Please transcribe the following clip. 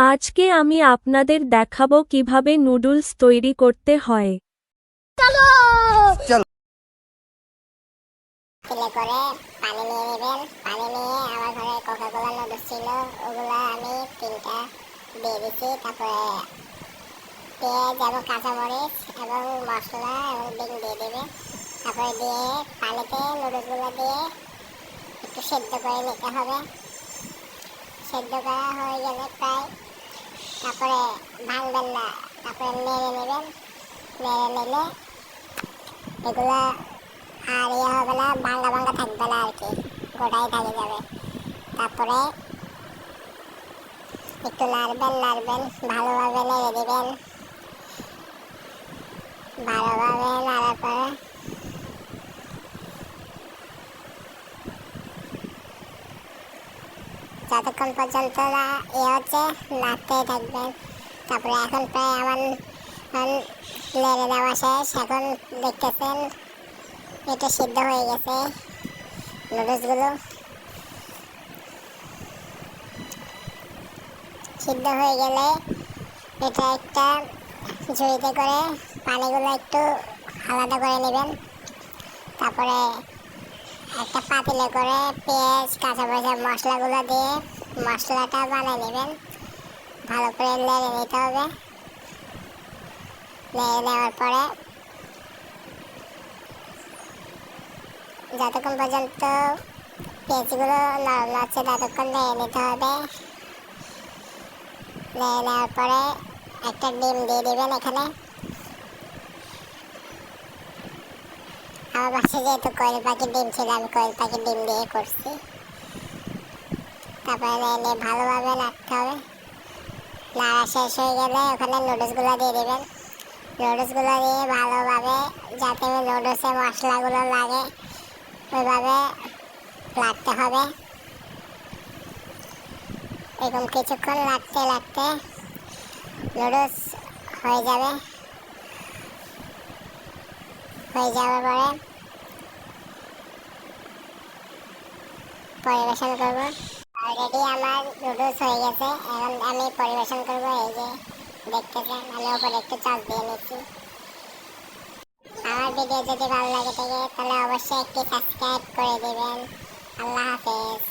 আজকে আমি আপনাদের দেখাবো কিভাবে নুডলস তৈরি করতে হয়। চলো তেলে করে পানি নিয়ে নেবেন। পানি নিয়ে আমার ঘরে কোকাকোলা নুডলস ছিল, ওগুলা আমি 3টা দিয়ে দিচ্ছি। তারপরে পেঁয়াজ এবং কাঁচামরিচ এবং মশলা এবং ডিম দিয়ে দেবে। তারপরে দিয়ে পানিতে নুডলসগুলো দিয়ে একটু সেদ্ধ করে নিতে হবে। সেদ্ধ করা হয়ে গেলে প্রায়, তারপরে ভাঙবেন না, তারপরে নেড়ে নেবেন। নেড়ে নিলে এগুলা আর হবে না, ভাঙ্গা ভাঙ্গা থাকবে না আর কি, গোটাই থাকে যাবে। তারপরে একটু নাড়বেন ভালোভাবে নেড়ে দিবেন। ভালোভাবে নাড়ার পরে যতক্ষণ পর্যন্ত না নাড়তেই থাকবেন। তারপরে এখন প্রায় আমার নেড়ে দেওয়া শেষ। এখন দেখতেছেন এটা সিদ্ধ হয়ে গেছে নুডলসগুলো। সিদ্ধ হয়ে গেলে এটা একটা ঝুড়িতে করে পানিগুলো একটু আলাদা করে নেবেন। তারপরে একটা পাতিলে করে পেঁয়াজ কাঁচামরিচের মশলাগুলো দিয়ে মশলাটা বানিয়ে নেবেন। ভালো করে নেড়ে নিতে হবে। নেড়ে নেওয়ার পরে যতক্ষণ পর্যন্ত পেঁয়াজগুলো নরম হচ্ছে ততক্ষণ নেড়ে নিতে হবে। নেড়ে নেওয়ার পরে একটা ডিম দিয়ে দেবেন। এখানে আমার বাসায় যেহেতু কোয়েল পাখির ডিম ছিল, আমি কোয়েল পাখির ডিম দিয়ে করছি। তারপরে নেড়ে ভালোভাবে নাড়তে হবে। নাড়া শেষ হয়ে গেলে ওখানে নুডলসগুলো দিয়ে দেবেন। নুডলসগুলো দিয়ে ভালোভাবে, যাতে নুডলসে মশলাগুলো লাগে ওইভাবে নাড়তে হবে। এরকম কিছুক্ষণ নাড়তে নুডলস হয়ে যাবে। হয়ে যাওয়ার পরে পরিবেশন করব। অলরেডি আমার নুডলস হয়ে গেছে, এখন আমি পরিবেশন করব। এই যে দেখতেছেন, আমি ওপরে একটু চাল দিয়ে নিচ্ছি। আমার ভিডিও যদি ভালো লাগে থাকে তাহলে অবশ্যই একটি সাবস্ক্রাইব করে দিবেন। আল্লাহ হাফেজ।